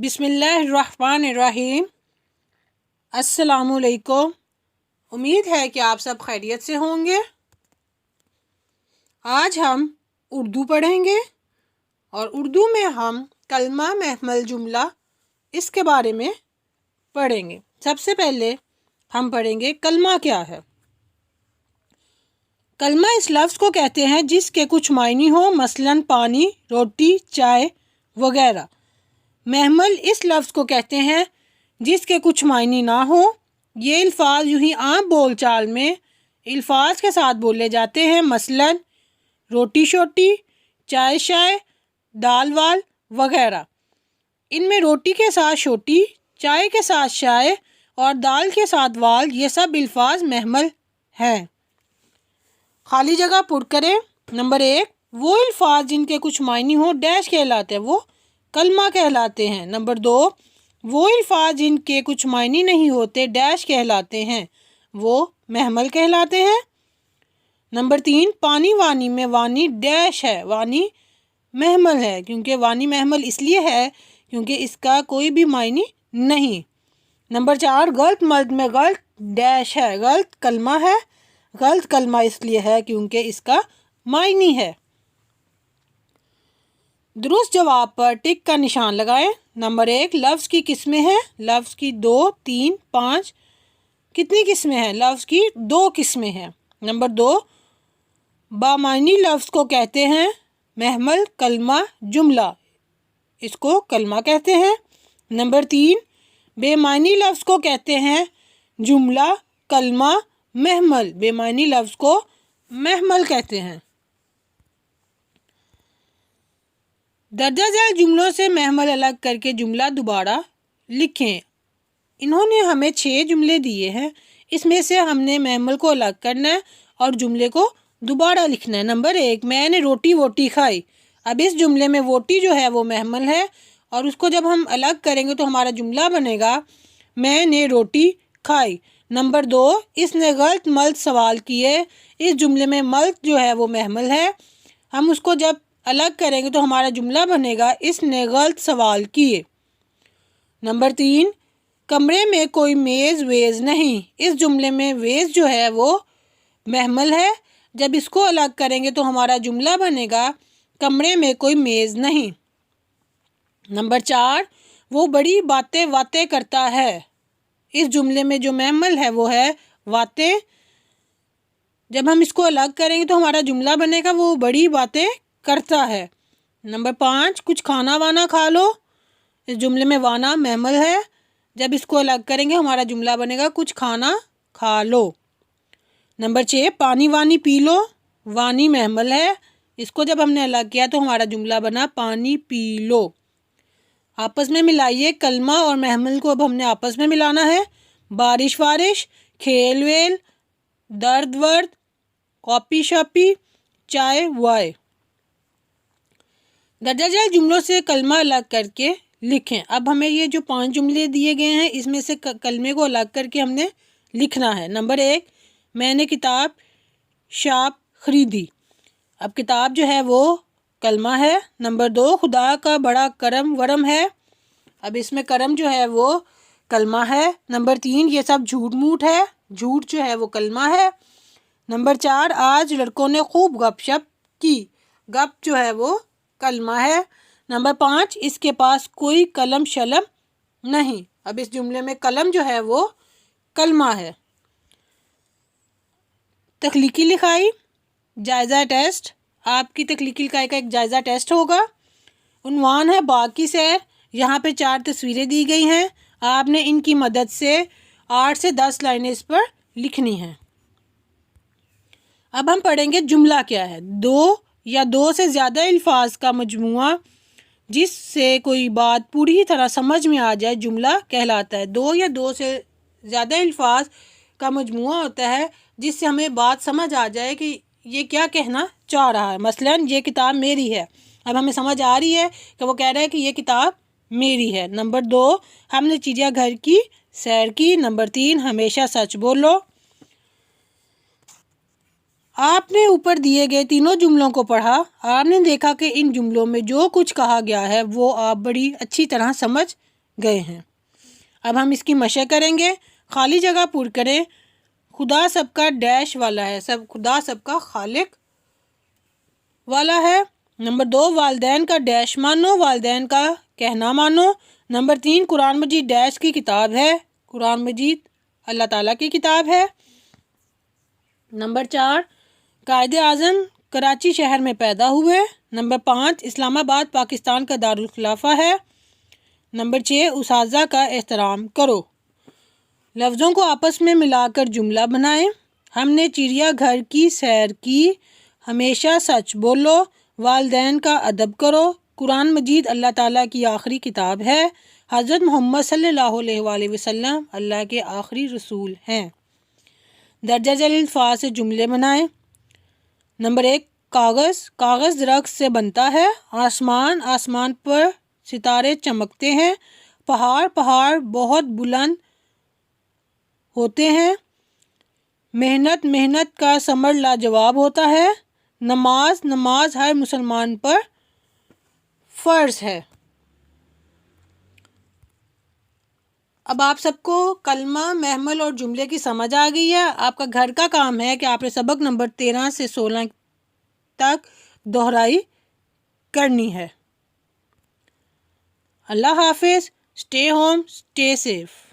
بسم اللہ الرحمن الرحیم۔ السلام علیکم۔ امید ہے کہ آپ سب خیریت سے ہوں گے۔ آج ہم اردو پڑھیں گے اور اردو میں ہم کلمہ محمل جملہ اس کے بارے میں پڑھیں گے۔ سب سے پہلے ہم پڑھیں گے کلمہ کیا ہے۔ کلمہ اس لفظ کو کہتے ہیں جس کے کچھ معنی ہو، مثلاً پانی، روٹی، چائے وغیرہ۔ محمل اس لفظ کو کہتے ہیں جس کے کچھ معنی نہ ہو۔ یہ الفاظ یوں ہی عام بول چال میں الفاظ کے ساتھ بولے جاتے ہیں، مثلاً روٹی شوٹی، چائے شائے، دال وال وغیرہ۔ ان میں روٹی کے ساتھ شوٹی، چائے کے ساتھ شائے اور دال کے ساتھ وال، یہ سب الفاظ محمل ہیں۔ خالی جگہ پر کریں۔ نمبر 1، وہ الفاظ جن کے کچھ معنی ہوں ڈیش کہلاتے ہیں، وہ کلمہ کہلاتے ہیں۔ نمبر 2، وہ الفاظ جن کے کچھ معنی نہیں ہوتے ڈیش کہلاتے ہیں، وہ محمل کہلاتے ہیں۔ نمبر 3، پانی وانی میں وانی ڈیش ہے، وانی محمل ہے، کیونکہ وانی محمل اس لیے ہے کیونکہ اس کا کوئی بھی معنی نہیں۔ نمبر 4، غلط مرد میں غلط ڈیش ہے، غلط کلمہ ہے، غلط کلمہ اس لیے ہے کیونکہ اس کا معنی ہے۔ درست جواب پر ٹک کا نشان لگائیں۔ نمبر 1، لفظ کی قسمیں ہیں۔ لفظ کی 2، 3، 5 کتنی قسمیں ہیں؟ لفظ کی 2 قسمیں ہیں۔ نمبر 2، بامعنی لفظ کو کہتے ہیں محمل کلمہ جملہ، اس کو کلمہ کہتے ہیں۔ نمبر 3، بے معنی لفظ کو کہتے ہیں جملہ کلمہ محمل، بے معنی لفظ کو محمل کہتے ہیں۔ درجہ ذیل جملوں سے محمل الگ کر کے جملہ دوبارہ لکھیں۔ انہوں نے ہمیں 6 جملے دیے ہیں، اس میں سے ہم نے محمل کو الگ کرنا ہے اور جملے کو دوبارہ لکھنا ہے۔ نمبر 1، میں نے روٹی ووٹی کھائی۔ اب اس جملے میں ووٹی جو ہے وہ محمل ہے اور اس کو جب ہم الگ کریں گے تو ہمارا جملہ بنے گا میں نے روٹی کھائی۔ نمبر 2، اس نے غلط ملت سوال کیے۔ اس جملے میں ملت جو ہے وہ محمل ہے، ہم اس کو جب الگ کریں گے تو ہمارا جملہ بنے گا اس نے غلط سوال کیے۔ نمبر 3، کمرے میں کوئی میز ویز نہیں۔ اس جملے میں ویز جو ہے وہ محمل ہے، جب اس کو الگ کریں گے تو ہمارا جملہ بنے گا کمرے میں کوئی میز نہیں۔ نمبر 4، وہ بڑی باتیں واتیں کرتا ہے۔ اس جملے میں جو محمل ہے وہ ہے واتیں، جب ہم اس کو الگ کریں گے تو ہمارا جملہ بنے گا وہ بڑی باتیں کرتا ہے۔ نمبر 5، کچھ کھانا وانا کھا لو۔ اس جملے میں وانا محمل ہے، جب اس کو الگ کریں گے ہمارا جملہ بنے گا کچھ کھانا کھا لو۔ نمبر 6، پانی وانی پی لو۔ وانی محمل ہے، اس کو جب ہم نے الگ کیا تو ہمارا جملہ بنا پانی پی لو۔ آپس میں ملائیے، کلمہ اور محمل کو اب ہم نے آپس میں ملانا ہے۔ بارش وارش، کھیل ویل، درد ورد، کاپی شاپی، چائے وائے۔ درجہ ذیل جملوں سے کلمہ الگ کر کے لکھیں۔ اب ہمیں یہ جو 5 جملے دیے گئے ہیں اس میں سے کلمے کو الگ کر کے ہم نے لکھنا ہے۔ نمبر 1، میں نے کتاب شاپ خریدی۔ اب کتاب جو ہے وہ کلمہ ہے۔ نمبر 2، خدا کا بڑا کرم ورم ہے۔ اب اس میں کرم جو ہے وہ کلمہ ہے۔ نمبر 3، یہ سب جھوٹ موٹ ہے۔ جھوٹ جو ہے وہ کلمہ ہے۔ نمبر 4، آج لڑکوں نے خوب گپ شپ کی۔ گپ جو ہے وہ کلمہ ہے۔ نمبر 5، اس کے پاس کوئی قلم شلم نہیں۔ اب اس جملے میں قلم جو ہے وہ کلمہ ہے۔ تخلیقی لکھائی، جائزہ ٹیسٹ۔ آپ کی تخلیقی لکھائی کا ایک جائزہ ٹیسٹ ہوگا۔ عنوان ہے باغ کی سیر۔ یہاں پہ 4 تصویریں دی گئی ہیں، آپ نے ان کی مدد سے 8 سے 10 لائنیں اس پر لکھنی ہیں۔ اب ہم پڑھیں گے جملہ کیا ہے۔ 2 یا 2 سے زیادہ الفاظ کا مجموعہ جس سے کوئی بات پوری طرح سمجھ میں آ جائے جملہ کہلاتا ہے۔ 2 یا 2 سے زیادہ الفاظ کا مجموعہ ہوتا ہے جس سے ہمیں بات سمجھ آ جائے کہ یہ کیا کہنا چاہ رہا ہے۔ مثلاً یہ کتاب میری ہے، اب ہمیں سمجھ آ رہی ہے کہ وہ کہہ رہا ہے کہ یہ کتاب میری ہے۔ نمبر 2، ہم نے چڑیا گھر کی سیر کی۔ نمبر 3، ہمیشہ سچ بولو۔ آپ نے اوپر دیے گئے تینوں جملوں کو پڑھا۔ آپ نے دیکھا کہ ان جملوں میں جو کچھ کہا گیا ہے وہ آپ بڑی اچھی طرح سمجھ گئے ہیں۔ اب ہم اس کی مشق کریں گے۔ خالی جگہ پر کریں۔ خدا سب کا ڈیش والا ہے، خدا سب کا خالق والا ہے۔ نمبر 2، والدین کا ڈیش مانو، والدین کا کہنا مانو۔ نمبر 3، قرآن مجید ڈیش کی کتاب ہے، قرآن مجید اللہ تعالیٰ کی کتاب ہے۔ نمبر 4، قائد اعظم کراچی شہر میں پیدا ہوئے۔ نمبر 5، اسلام آباد پاکستان کا دارالخلافہ ہے۔ نمبر 6، اساتذہ کا احترام کرو۔ لفظوں کو آپس میں ملا کر جملہ بنائیں۔ ہم نے چڑیا گھر کی سیر کی، ہمیشہ سچ بولو، والدین کا ادب کرو، قرآن مجید اللہ تعالیٰ کی آخری کتاب ہے، حضرت محمد صلی اللہ علیہ وآلہ وسلم اللہ کے آخری رسول ہیں۔ درجہ ذیل الفاظ سے جملے بنائیں۔ نمبر 1، کاغذ درخت سے بنتا ہے۔ آسمان پر ستارے چمکتے ہیں۔ پہاڑ بہت بلند ہوتے ہیں۔ محنت کا ثمر لاجواب ہوتا ہے۔ نماز ہر مسلمان پر فرض ہے۔ اب آپ سب کو کلمہ، محمل اور جملے کی سمجھ آ گئی ہے۔ آپ کا گھر کا کام ہے کہ آپ نے سبق نمبر 13 سے 16 تک دہرائی کرنی ہے۔ اللہ حافظ۔ Stay home, stay safe.